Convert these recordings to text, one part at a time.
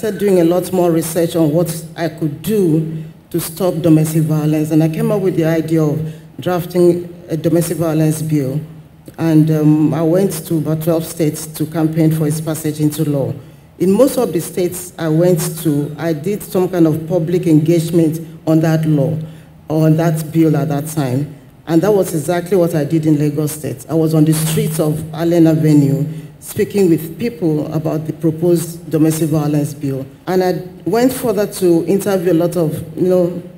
started doing a lot more research on what I could do to stop domestic violence, and I came up with the idea of drafting a domestic violence bill. And I went to about 12 states to campaign for its passage into law. In most of the states I went to, I did some kind of public engagement on that law, or on that bill at that time. And that was exactly what I did in Lagos State. I was on the streets of Allen Avenue speaking with people about the proposed domestic violence bill. And I went further to interview a lot of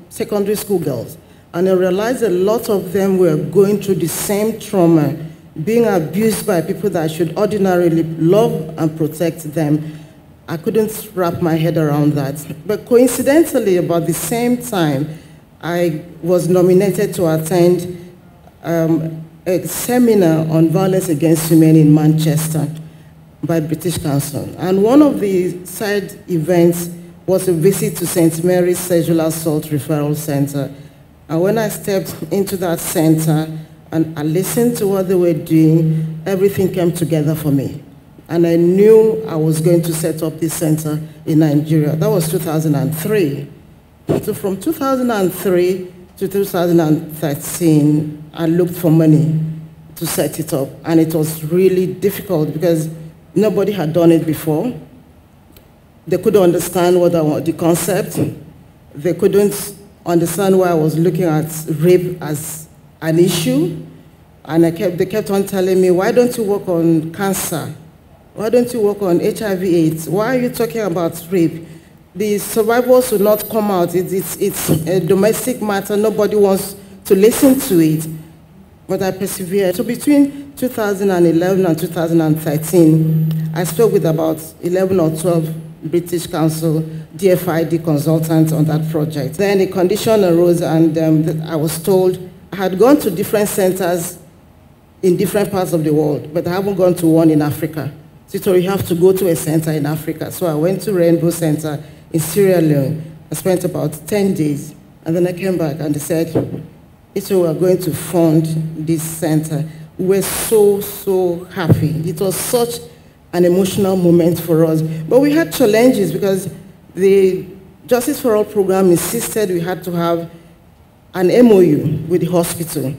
secondary school girls. And I realized a lot of them were going through the same trauma, being abused by people that should ordinarily love and protect them. I couldn't wrap my head around that. But coincidentally, about the same time, I was nominated to attend a seminar on violence against women in Manchester by British Council. And one of the side events was a visit to St. Mary's Sexual Assault Referral Centre. And when I stepped into that center and I listened to what they were doing, everything came together for me. And I knew I was going to set up this center in Nigeria. That was 2003. So from 2003 to 2013, I looked for money to set it up. And it was really difficult because nobody had done it before. They couldn't understand the concept. They couldn't understand why I was looking at rape as an issue. And they kept on telling me, why don't you work on cancer? Why don't you work on HIV/AIDS? Why are you talking about rape? The survivors will not come out. It's a domestic matter. Nobody wants to listen to it. But I persevered. So between 2011 and 2013, I spoke with about 11 or 12 British Council DFID consultants on that project. Then a condition arose, and I was told I had gone to different centers in different parts of the world, but I haven't gone to one in Africa. So you have to go to a center in Africa. So I went to Rainbow Centre in Sierra Leone. I spent about 10 days, and then I came back and they said, Itoro, we are going to fund this center. We were so happy. It was such an emotional moment for us. But we had challenges because the Justice for All program insisted we had to have an MOU with the hospital.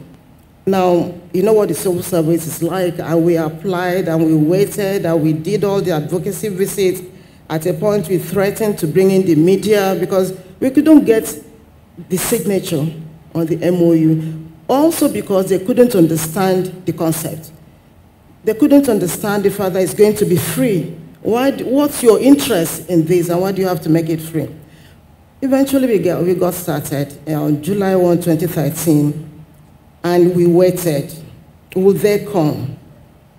Now, you know what the civil service is like, and we applied and we waited and we did all the advocacy visits. At a point, we threatened to bring in the media because we couldn't get the signature on the MOU. Also because they couldn't understand the concept. They couldn't understand the fact that it's going to be free. What's your interest in this, and why do you have to make it free? Eventually, we got started on July 1, 2013, and we waited. Will they come?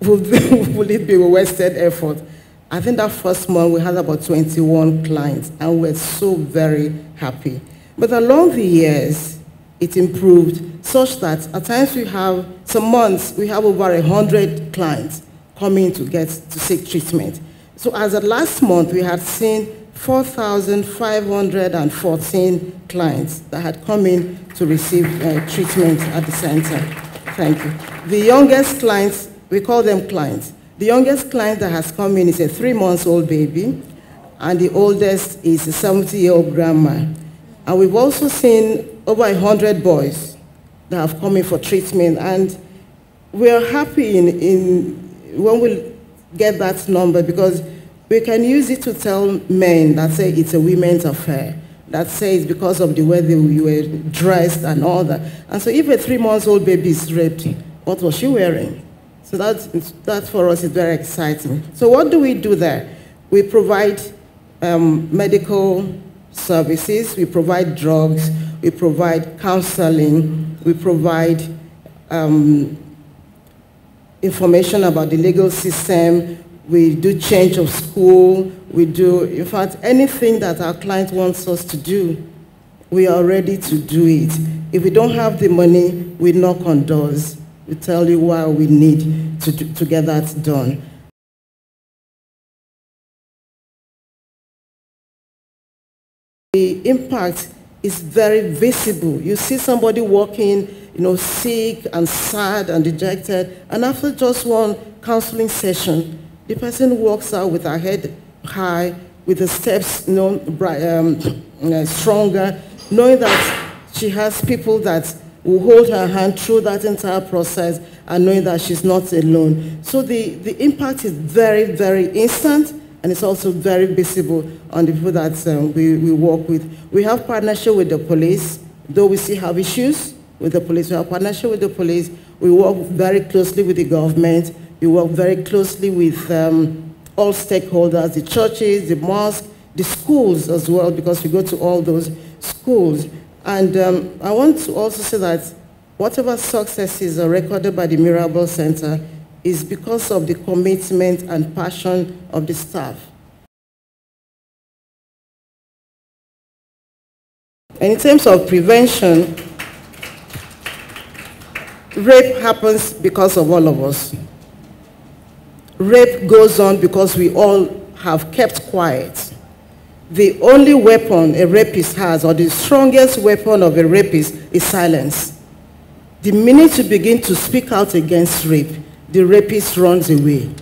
Will it be a wasted effort? I think that first month we had about 21 clients, and we're so very happy. But along the years, it improved such that at times we have, some months, we have over 100 clients coming to seek treatment. So as of last month, we had seen 4,514 clients that had come in to receive treatment at the center. Thank you. The youngest clients, we call them clients. The youngest client that has come in is a 3-month-old baby, and the oldest is a 70-year-old grandma. And we've also seen over 100 boys that have come in for treatment, and we are happy when we get that number because we can use it to tell men that say it's a women's affair, that say it's because of the way you were dressed and all that. And so if a 3-month-old baby is raped, what was she wearing? So that for us is very exciting. So what do we do there? We provide medical services, we provide drugs, we provide counseling, we provide information about the legal system, we do change of school, we do, in fact, anything that our client wants us to do, we are ready to do it. If we don't have the money, we knock on doors. We tell you why we need to get that done. The impact is very visible. You see somebody walking, sick and sad and dejected, and after just one counseling session, the person walks out with her head high, with the steps, stronger, knowing that she has people that will hold her hand through that entire process, and knowing that she's not alone. So the impact is very, very instant, and it's also very visible on the people that we work with. We have partnership with the police, though we still have issues with the police. We have partnership with the police. We work very closely with the government. We work very closely with all stakeholders, the churches, the mosques, the schools as well, because we go to all those schools. And I want to also say that whatever successes are recorded by the Mirabel Centre is because of the commitment and passion of the staff. And in terms of prevention, rape happens because of all of us. Rape goes on because we all have kept quiet. The only weapon a rapist has, or the strongest weapon of a rapist, is silence. The minute you begin to speak out against rape, the rapist runs away.